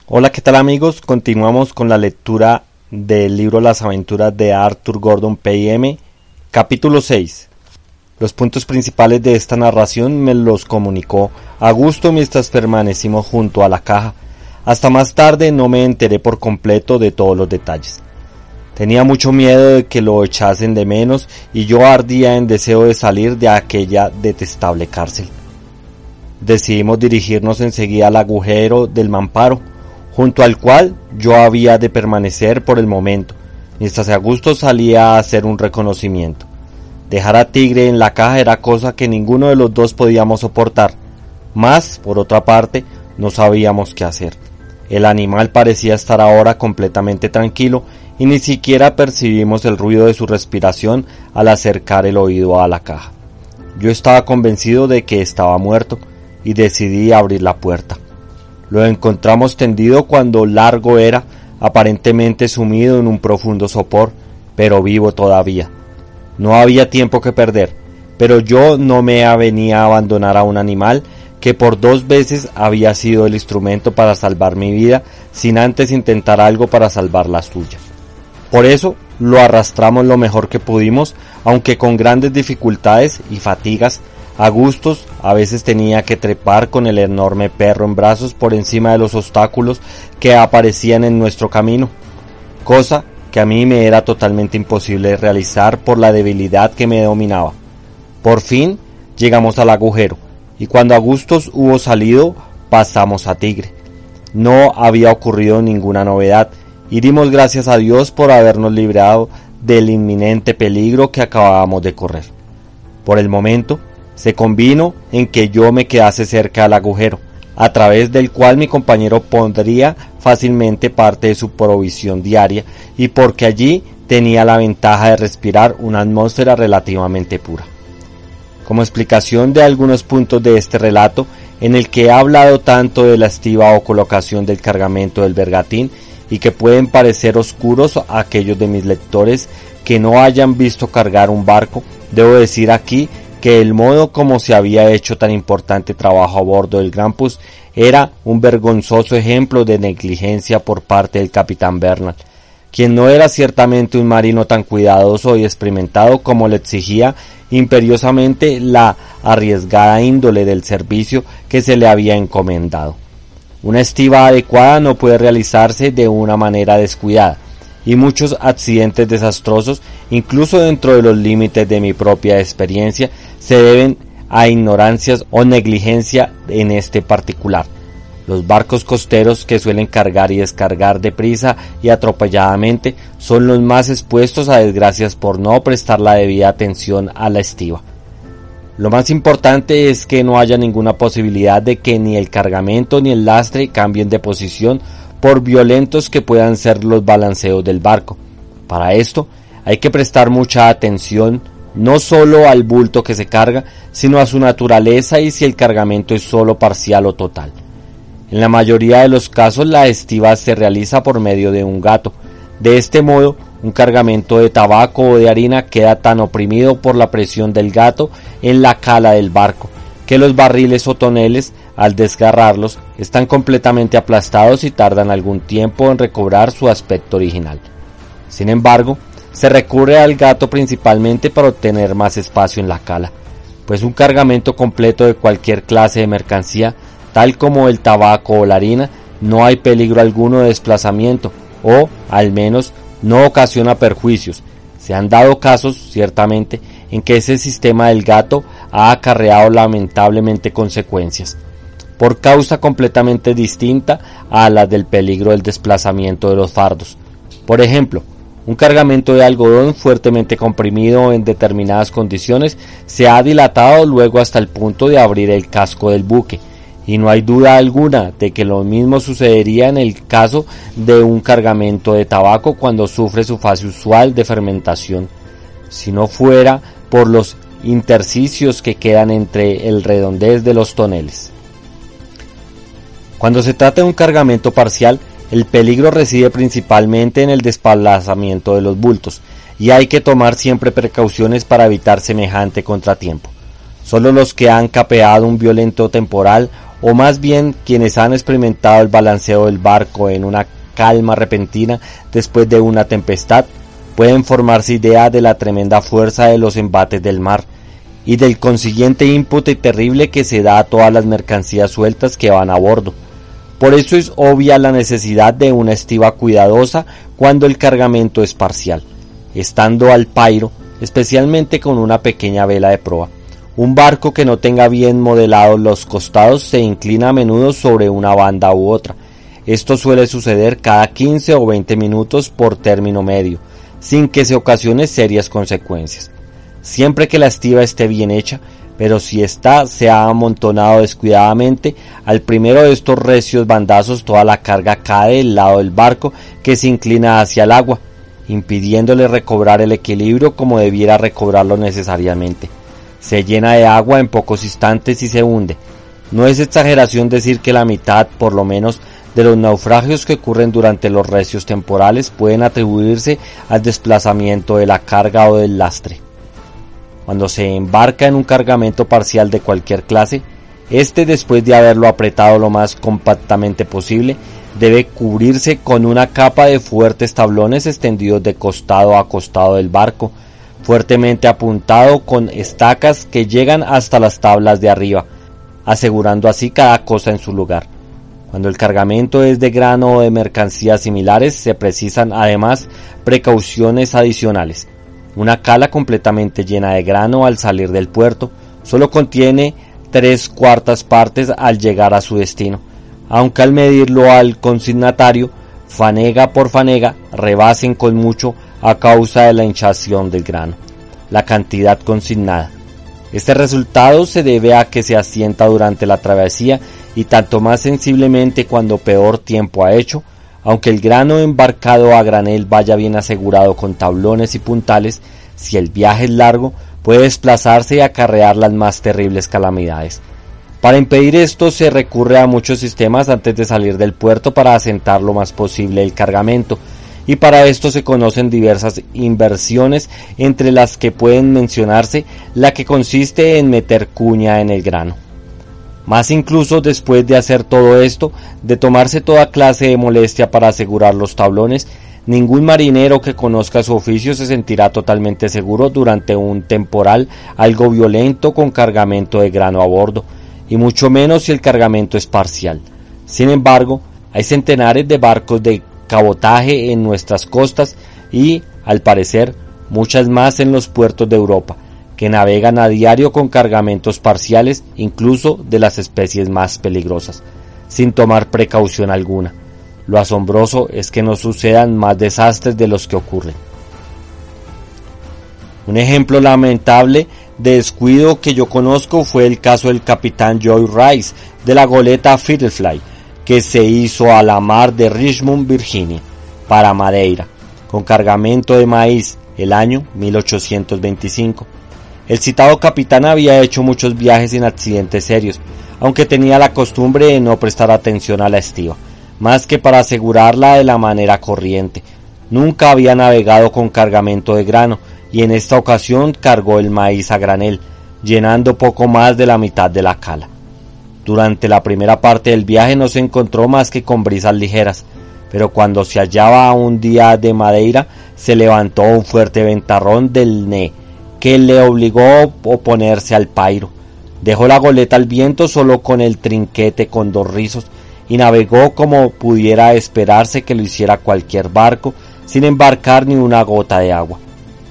Hola, ¿qué tal amigos? Continuamos con la lectura del libro Las aventuras de Arthur Gordon Pym, capítulo 6. Los puntos principales de esta narración me los comunicó Augusto mientras permanecimos junto a la caja. Hasta más tarde no me enteré por completo de todos los detalles. Tenía mucho miedo de que lo echasen de menos y yo ardía en deseo de salir de aquella detestable cárcel. Decidimos dirigirnos enseguida al agujero del mamparo, junto al cual yo había de permanecer por el momento, mientras Augusto salía a hacer un reconocimiento. Dejar a Tigre en la caja era cosa que ninguno de los dos podíamos soportar, mas, por otra parte, no sabíamos qué hacer. El animal parecía estar ahora completamente tranquilo y ni siquiera percibimos el ruido de su respiración al acercar el oído a la caja. Yo estaba convencido de que estaba muerto y decidí abrir la puerta. Lo encontramos tendido cuando largo era, aparentemente sumido en un profundo sopor, pero vivo todavía. No había tiempo que perder, pero yo no me avenía a abandonar a un animal que por 2 veces había sido el instrumento para salvar mi vida sin antes intentar algo para salvar la suya. Por eso lo arrastramos lo mejor que pudimos, aunque con grandes dificultades y fatigas. Augustus a veces tenía que trepar con el enorme perro en brazos por encima de los obstáculos que aparecían en nuestro camino, cosa que a mí me era totalmente imposible realizar por la debilidad que me dominaba. Por fin llegamos al agujero, y cuando Augustus hubo salido, pasamos a Tigre. No había ocurrido ninguna novedad, y dimos gracias a Dios por habernos librado del inminente peligro que acabábamos de correr. Por el momento, se convino en que yo me quedase cerca del agujero, a través del cual mi compañero pondría fácilmente parte de su provisión diaria y porque allí tenía la ventaja de respirar una atmósfera relativamente pura. Como explicación de algunos puntos de este relato, en el que he hablado tanto de la estiva o colocación del cargamento del bergantín y que pueden parecer oscuros a aquellos de mis lectores que no hayan visto cargar un barco, debo decir aquí que el modo como se había hecho tan importante trabajo a bordo del Grampus era un vergonzoso ejemplo de negligencia por parte del capitán Bernal, quien no era ciertamente un marino tan cuidadoso y experimentado como le exigía imperiosamente la arriesgada índole del servicio que se le había encomendado. Una estiva adecuada no puede realizarse de una manera descuidada, y muchos accidentes desastrosos, incluso dentro de los límites de mi propia experiencia, se deben a ignorancias o negligencia en este particular. Los barcos costeros que suelen cargar y descargar deprisa y atropelladamente son los más expuestos a desgracias por no prestar la debida atención a la estiva. Lo más importante es que no haya ninguna posibilidad de que ni el cargamento ni el lastre cambien de posición por violentos que puedan ser los balanceos del barco. Para esto hay que prestar mucha atención no solo al bulto que se carga, sino a su naturaleza y si el cargamento es solo parcial o total. En la mayoría de los casos la estiva se realiza por medio de un gato. De este modo, un cargamento de tabaco o de harina queda tan oprimido por la presión del gato en la cala del barco, que los barriles o toneles, al desgarrarlos, están completamente aplastados y tardan algún tiempo en recobrar su aspecto original. Sin embargo, se recurre al gato principalmente para obtener más espacio en la cala, pues un cargamento completo de cualquier clase de mercancía, tal como el tabaco o la harina, no hay peligro alguno de desplazamiento, o, al menos, no ocasiona perjuicios. Se han dado casos, ciertamente, en que ese sistema del gato ha acarreado lamentablemente consecuencias, por causa completamente distinta a la del peligro del desplazamiento de los fardos. Por ejemplo, un cargamento de algodón fuertemente comprimido en determinadas condiciones se ha dilatado luego hasta el punto de abrir el casco del buque, y no hay duda alguna de que lo mismo sucedería en el caso de un cargamento de tabaco cuando sufre su fase usual de fermentación, si no fuera por los intersticios que quedan entre el redondez de los toneles. Cuando se trata de un cargamento parcial, el peligro reside principalmente en el desplazamiento de los bultos, y hay que tomar siempre precauciones para evitar semejante contratiempo. Solo los que han capeado un violento temporal o más bien quienes han experimentado el balanceo del barco en una calma repentina después de una tempestad, pueden formarse idea de la tremenda fuerza de los embates del mar y del consiguiente ímpetu terrible que se da a todas las mercancías sueltas que van a bordo. Por eso es obvia la necesidad de una estiva cuidadosa cuando el cargamento es parcial, estando al pairo, especialmente con una pequeña vela de proa. Un barco que no tenga bien modelados los costados se inclina a menudo sobre una banda u otra. Esto suele suceder cada 15 o 20 minutos por término medio, sin que se ocasione serias consecuencias. Siempre que la estiba esté bien hecha, pero si ésta se ha amontonado descuidadamente, al primero de estos recios bandazos toda la carga cae del lado del barco que se inclina hacia el agua, impidiéndole recobrar el equilibrio como debiera recobrarlo necesariamente. Se llena de agua en pocos instantes y se hunde. No es exageración decir que la mitad, por lo menos, de los naufragios que ocurren durante los recios temporales pueden atribuirse al desplazamiento de la carga o del lastre. Cuando se embarca en un cargamento parcial de cualquier clase, después de haberlo apretado lo más compactamente posible, debe cubrirse con una capa de fuertes tablones extendidos de costado a costado del barco, fuertemente apuntado con estacas que llegan hasta las tablas de arriba, asegurando así cada cosa en su lugar. Cuando el cargamento es de grano o de mercancías similares, se precisan además precauciones adicionales. Una cala completamente llena de grano al salir del puerto solo contiene 3/4 partes al llegar a su destino, aunque al medirlo al consignatario, fanega por fanega, rebasen con mucho a causa de la hinchación del grano, la cantidad consignada. Este resultado se debe a que se asienta durante la travesía y tanto más sensiblemente cuando peor tiempo ha hecho, aunque el grano embarcado a granel vaya bien asegurado con tablones y puntales, si el viaje es largo, puede desplazarse y acarrear las más terribles calamidades. Para impedir esto se recurre a muchos sistemas antes de salir del puerto para asentar lo más posible el cargamento, y para esto se conocen diversas inversiones, entre las que pueden mencionarse la que consiste en meter cuña en el grano. Más incluso después de hacer todo esto, de tomarse toda clase de molestia para asegurar los tablones, ningún marinero que conozca su oficio se sentirá totalmente seguro durante un temporal algo violento con cargamento de grano a bordo, y mucho menos si el cargamento es parcial. Sin embargo, hay centenares de barcos de cabotaje en nuestras costas y, al parecer, muchas más en los puertos de Europa, que navegan a diario con cargamentos parciales, incluso de las especies más peligrosas, sin tomar precaución alguna. Lo asombroso es que no sucedan más desastres de los que ocurren. Un ejemplo lamentable de descuido que yo conozco fue el caso del capitán Joy Rice de la goleta Firefly, que se hizo a la mar de Richmond, Virginia, para Madeira, con cargamento de maíz, el año 1825. El citado capitán había hecho muchos viajes sin accidentes serios, aunque tenía la costumbre de no prestar atención a la estiba, más que para asegurarla de la manera corriente. Nunca había navegado con cargamento de grano, y en esta ocasión cargó el maíz a granel, llenando poco más de la mitad de la cala. Durante la primera parte del viaje no se encontró más que con brisas ligeras, pero cuando se hallaba a un día de Madeira, se levantó un fuerte ventarrón del Né, que le obligó a oponerse al pairo. Dejó la goleta al viento solo con el trinquete con 2 rizos y navegó como pudiera esperarse que lo hiciera cualquier barco, sin embarcar ni una gota de agua.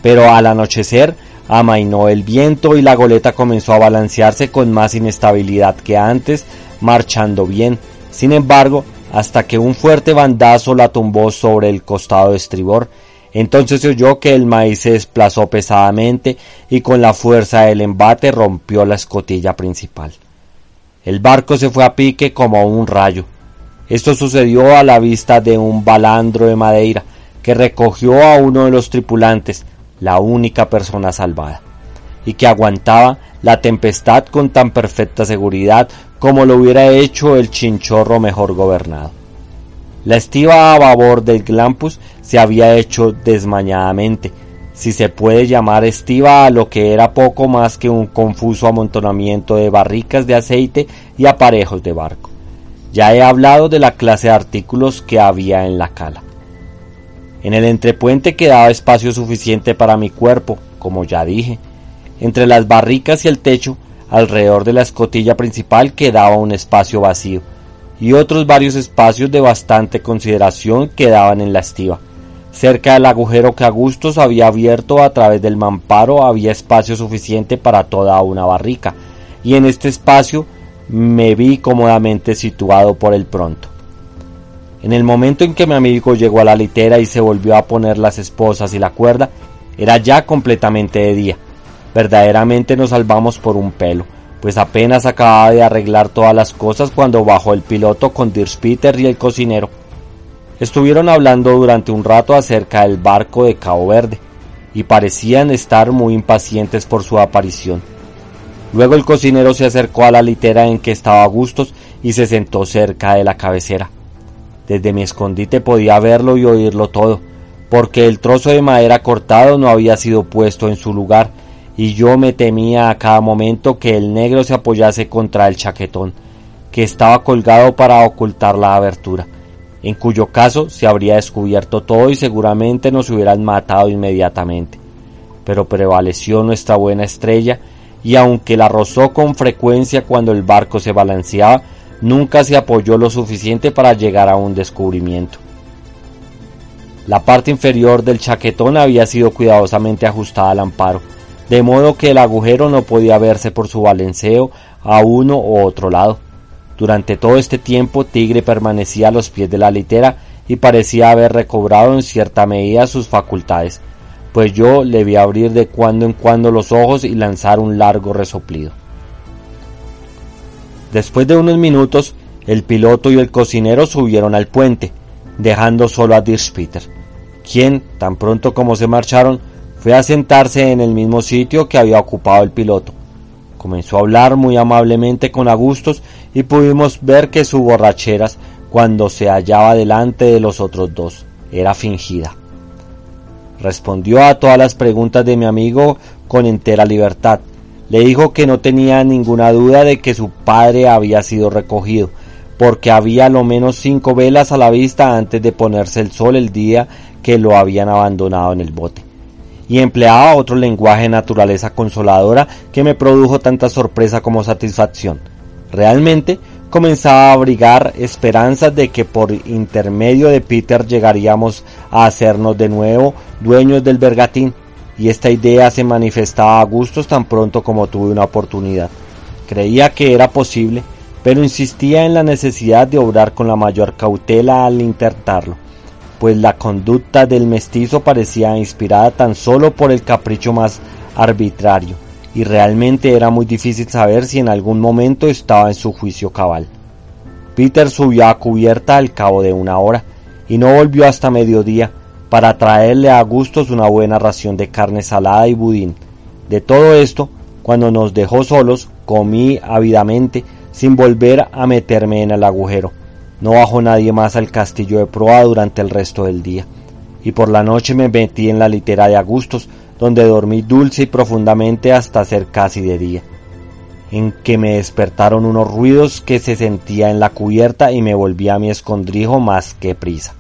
Pero al anochecer amainó el viento y la goleta comenzó a balancearse con más inestabilidad que antes, marchando bien, sin embargo, hasta que un fuerte bandazo la tumbó sobre el costado de estribor. Entonces se oyó que el maíz se desplazó pesadamente y con la fuerza del embate rompió la escotilla principal. El barco se fue a pique como un rayo. Esto sucedió a la vista de un balandro de Madeira, que recogió a uno de los tripulantes, la única persona salvada, y que aguantaba la tempestad con tan perfecta seguridad como lo hubiera hecho el chinchorro mejor gobernado. La estiba a babor del Glampus se había hecho desmañadamente, si se puede llamar estiva a lo que era poco más que un confuso amontonamiento de barricas de aceite y aparejos de barco. Ya he hablado de la clase de artículos que había en la cala. En el entrepuente quedaba espacio suficiente para mi cuerpo, como ya dije. Entre las barricas y el techo, alrededor de la escotilla principal, quedaba un espacio vacío, y otros varios espacios de bastante consideración quedaban en la estiva. Cerca del agujero que Agustos había abierto a través del mamparo había espacio suficiente para toda una barrica, y en este espacio me vi cómodamente situado por el pronto. En el momento en que mi amigo llegó a la litera y se volvió a poner las esposas y la cuerda, era ya completamente de día. Verdaderamente nos salvamos por un pelo, pues apenas acababa de arreglar todas las cosas cuando bajó el piloto con Dirspeter y el cocinero. Estuvieron hablando durante un rato acerca del barco de Cabo Verde, y parecían estar muy impacientes por su aparición. Luego el cocinero se acercó a la litera en que estaba Agustos y se sentó cerca de la cabecera. Desde mi escondite podía verlo y oírlo todo, porque el trozo de madera cortado no había sido puesto en su lugar, y yo me temía a cada momento que el negro se apoyase contra el chaquetón, que estaba colgado para ocultar la abertura, en cuyo caso se habría descubierto todo y seguramente nos hubieran matado inmediatamente. Pero prevaleció nuestra buena estrella, y aunque la rozó con frecuencia cuando el barco se balanceaba, nunca se apoyó lo suficiente para llegar a un descubrimiento. La parte inferior del chaquetón había sido cuidadosamente ajustada al amparo, de modo que el agujero no podía verse por su balanceo a uno u otro lado. Durante todo este tiempo Tigre permanecía a los pies de la litera y parecía haber recobrado en cierta medida sus facultades, pues yo le vi abrir de cuando en cuando los ojos y lanzar un largo resoplido. Después de unos minutos, el piloto y el cocinero subieron al puente, dejando solo a Dirspeter, quien, tan pronto como se marcharon, fue a sentarse en el mismo sitio que había ocupado el piloto. Comenzó a hablar muy amablemente con Agustos y pudimos ver que su borrachera, cuando se hallaba delante de los otros dos, era fingida. Respondió a todas las preguntas de mi amigo con entera libertad. Le dijo que no tenía ninguna duda de que su padre había sido recogido, porque había lo menos 5 velas a la vista antes de ponerse el sol el día que lo habían abandonado en el bote. Y empleaba otro lenguaje de naturaleza consoladora que me produjo tanta sorpresa como satisfacción. Realmente comenzaba a abrigar esperanzas de que por intermedio de Peter llegaríamos a hacernos de nuevo dueños del bergantín, y esta idea se manifestaba a gustos tan pronto como tuve una oportunidad. Creía que era posible, pero insistía en la necesidad de obrar con la mayor cautela al intentarlo, pues la conducta del mestizo parecía inspirada tan solo por el capricho más arbitrario, y realmente era muy difícil saber si en algún momento estaba en su juicio cabal. Peter subió a cubierta al cabo de 1 hora, y no volvió hasta mediodía, para traerle a Agustos una buena ración de carne salada y budín. De todo esto, cuando nos dejó solos, comí ávidamente, sin volver a meterme en el agujero. No bajó nadie más al castillo de proa durante el resto del día, y por la noche me metí en la litera de Agustos, donde dormí dulce y profundamente hasta ser casi de día, en que me despertaron unos ruidos que se sentía en la cubierta y me volví a mi escondrijo más que prisa.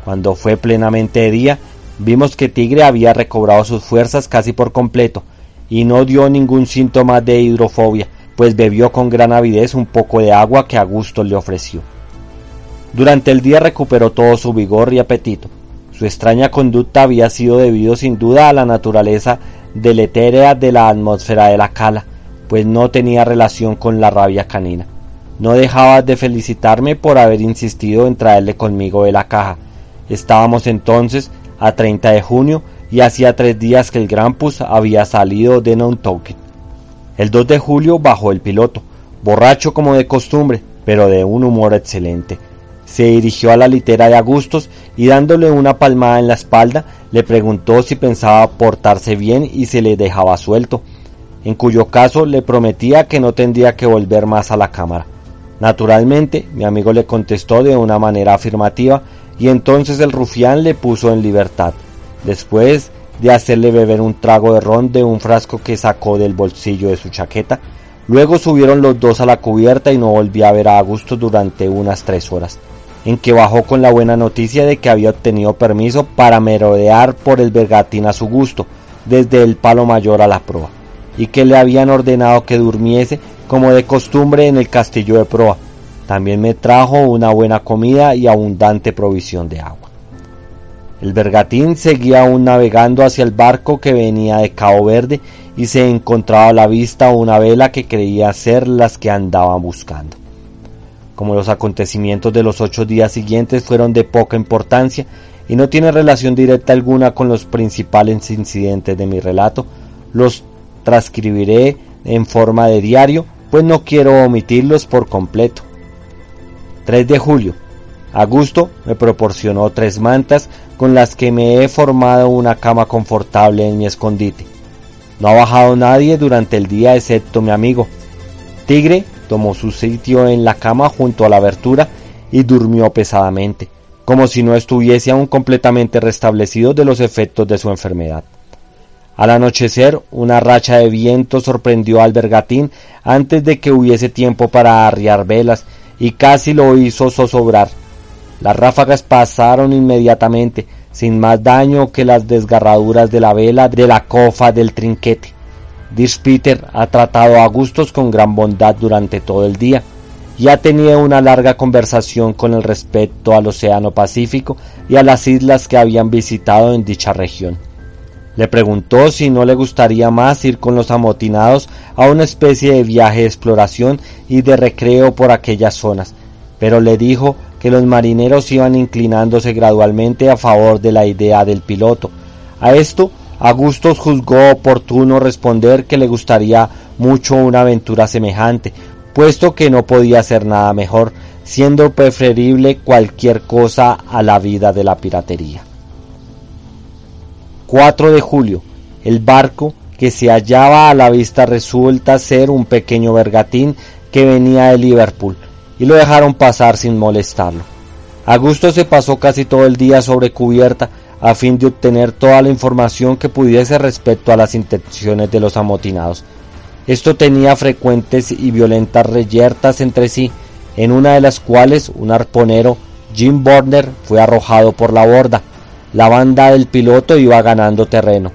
Cuando fue plenamente de día, vimos que Tigre había recobrado sus fuerzas casi por completo, y no dio ningún síntoma de hidrofobia, pues bebió con gran avidez un poco de agua que Agustos le ofreció. Durante el día recuperó todo su vigor y apetito. Su extraña conducta había sido debido sin duda a la naturaleza deletérea de la atmósfera de la cala, pues no tenía relación con la rabia canina. No dejaba de felicitarme por haber insistido en traerle conmigo de la caja. Estábamos entonces a 30 de junio y hacía 3 días que el Grampus había salido de Nantucket. El 2 de julio bajó el piloto, borracho como de costumbre, pero de un humor excelente. Se dirigió a la litera de Agustos y dándole una palmada en la espalda, le preguntó si pensaba portarse bien y se le dejaba suelto, en cuyo caso le prometía que no tendría que volver más a la cámara. Naturalmente, mi amigo le contestó de una manera afirmativa, y entonces el rufián le puso en libertad. Después de hacerle beber un trago de ron de un frasco que sacó del bolsillo de su chaqueta. Luego subieron los dos a la cubierta y no volví a ver a Augusto durante unas 3 horas, en que bajó con la buena noticia de que había obtenido permiso para merodear por el Bergantín a su gusto, desde el Palo Mayor a la proa, y que le habían ordenado que durmiese como de costumbre en el castillo de proa. También me trajo una buena comida y abundante provisión de agua. El Bergantín seguía aún navegando hacia el barco que venía de Cabo Verde y se encontraba a la vista una vela que creía ser las que andaban buscando. Como los acontecimientos de los 8 días siguientes fueron de poca importancia y no tienen relación directa alguna con los principales incidentes de mi relato, los transcribiré en forma de diario, pues no quiero omitirlos por completo. 3 de julio. Augusto me proporcionó 3 mantas con las que me he formado una cama confortable en mi escondite. No ha bajado nadie durante el día excepto mi amigo. Tigre tomó su sitio en la cama junto a la abertura y durmió pesadamente, como si no estuviese aún completamente restablecido de los efectos de su enfermedad. Al anochecer, una racha de viento sorprendió al Bergantín antes de que hubiese tiempo para arriar velas y casi lo hizo zozobrar. Las ráfagas pasaron inmediatamente, sin más daño que las desgarraduras de la vela de la cofa del trinquete. Dirk-Peter ha tratado a Augustus con gran bondad durante todo el día y ha tenido una larga conversación con el respecto al Océano Pacífico y a las islas que habían visitado en dicha región. Le preguntó si no le gustaría más ir con los amotinados a una especie de viaje de exploración y de recreo por aquellas zonas, pero le dijo que los marineros iban inclinándose gradualmente a favor de la idea del piloto. A esto, Augusto juzgó oportuno responder que le gustaría mucho una aventura semejante, puesto que no podía hacer nada mejor, siendo preferible cualquier cosa a la vida de la piratería. 4 de julio. El barco que se hallaba a la vista resulta ser un pequeño bergantín que venía de Liverpool, y lo dejaron pasar sin molestarlo. Augusto se pasó casi todo el día sobre cubierta a fin de obtener toda la información que pudiese respecto a las intenciones de los amotinados. Esto tenía frecuentes y violentas reyertas entre sí, en una de las cuales un arponero, Jim Borner, fue arrojado por la borda. La banda del piloto iba ganando terreno.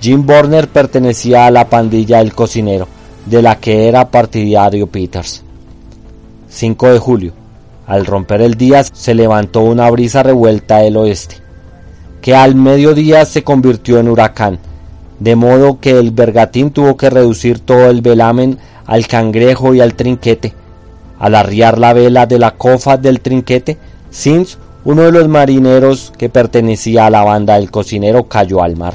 Jim Borner pertenecía a la pandilla del cocinero, de la que era partidario Peters. 5 de julio. Al romper el día se levantó una brisa revuelta del oeste, que al mediodía se convirtió en huracán, de modo que el Bergantín tuvo que reducir todo el velamen al cangrejo y al trinquete. Al arriar la vela de la cofa del trinquete, Sims, uno de los marineros que pertenecía a la banda del cocinero, cayó al mar.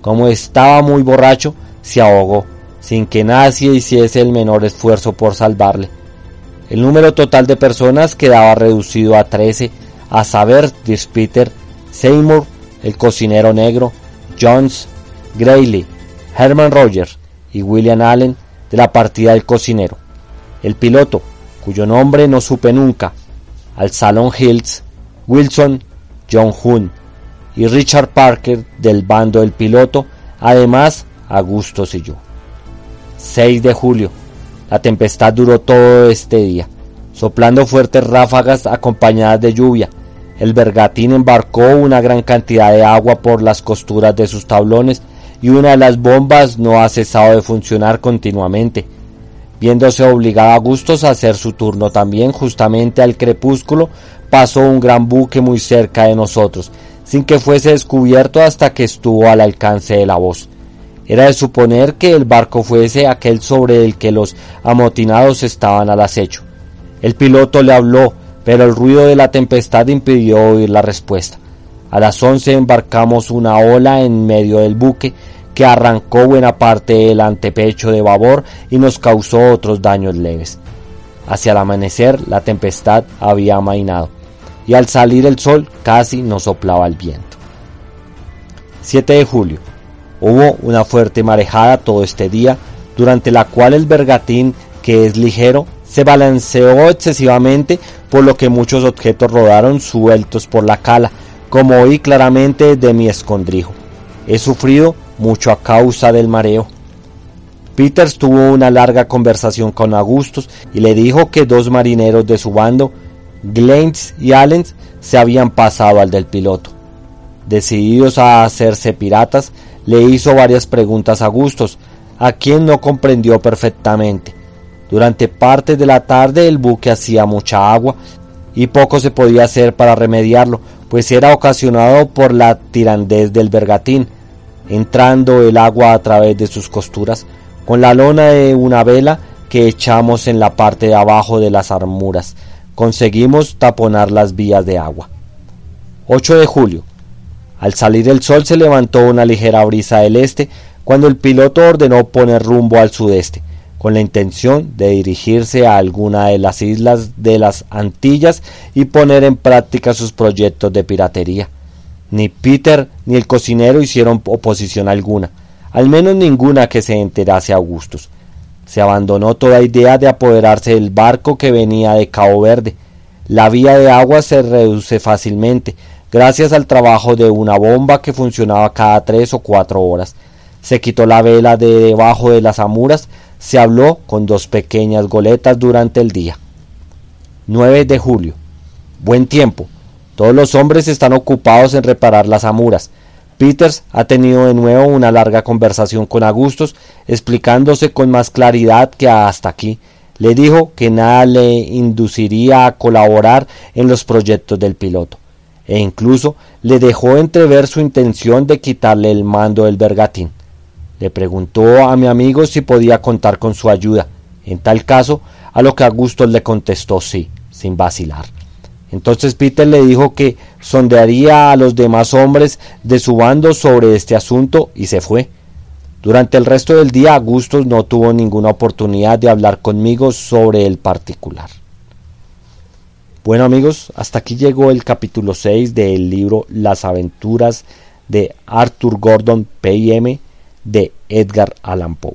Como estaba muy borracho, se ahogó, sin que nadie hiciese el menor esfuerzo por salvarle. El número total de personas quedaba reducido a 13, a saber, Dirk-Peter, Seymour, el cocinero negro, Jones, Grayley, Herman Rogers y William Allen de la partida del cocinero. El piloto, cuyo nombre no supe nunca, al Salón Hills, Wilson, John Hunt y Richard Parker del bando del piloto, además Augustus y yo. 6 de julio. La tempestad duró todo este día, soplando fuertes ráfagas acompañadas de lluvia. El Bergantín embarcó una gran cantidad de agua por las costuras de sus tablones y una de las bombas no ha cesado de funcionar continuamente. Viéndose obligado Augustus a hacer su turno también, justamente al crepúsculo, pasó un gran buque muy cerca de nosotros, sin que fuese descubierto hasta que estuvo al alcance de la voz. Era de suponer que el barco fuese aquel sobre el que los amotinados estaban al acecho. El piloto le habló, pero el ruido de la tempestad impidió oír la respuesta. A las 11 embarcamos una ola en medio del buque, que arrancó buena parte del antepecho de babor y nos causó otros daños leves. Hacia el amanecer la tempestad había amainado, y al salir el sol casi no soplaba el viento. 7 de julio. Hubo una fuerte marejada todo este día, durante la cual el Bergantín, que es ligero, se balanceó excesivamente, por lo que muchos objetos rodaron sueltos por la cala, como oí claramente desde mi escondrijo. He sufrido mucho a causa del mareo. Peters tuvo una larga conversación con Augustus y le dijo que 2 marineros de su bando, Glaines y Allens, se habían pasado al del piloto. Decididos a hacerse piratas, le hizo varias preguntas a Augustus, a quien no comprendió perfectamente. Durante parte de la tarde el buque hacía mucha agua y poco se podía hacer para remediarlo, pues era ocasionado por la tirandez del bergantín, entrando el agua a través de sus costuras, con la lona de una vela que echamos en la parte de abajo de las armuras. Conseguimos taponar las vías de agua. 8 de julio. Al salir el sol se levantó una ligera brisa del este, cuando el piloto ordenó poner rumbo al sudeste, con la intención de dirigirse a alguna de las islas de las Antillas y poner en práctica sus proyectos de piratería. Ni Peter ni el cocinero hicieron oposición alguna, al menos ninguna que se enterase a Augustus. Se abandonó toda idea de apoderarse del barco que venía de Cabo Verde. La vía de agua se reduce fácilmente, gracias al trabajo de una bomba que funcionaba cada 3 o 4 horas. Se quitó la vela de debajo de las amuras, se habló con 2 pequeñas goletas durante el día. 9 de julio. Buen tiempo. Todos los hombres están ocupados en reparar las amuras. Peters ha tenido de nuevo una larga conversación con Augustus, explicándose con más claridad que hasta aquí. Le dijo que nada le induciría a colaborar en los proyectos del piloto, e incluso le dejó entrever su intención de quitarle el mando del bergantín. Le preguntó a mi amigo si podía contar con su ayuda, en tal caso, a lo que Augustus le contestó sí, sin vacilar. Entonces Peter le dijo que sondearía a los demás hombres de su bando sobre este asunto y se fue. Durante el resto del día Augustus no tuvo ninguna oportunidad de hablar conmigo sobre el particular. Bueno amigos, hasta aquí llegó el capítulo 6 del libro Las aventuras de Arthur Gordon Pym de Edgar Allan Poe.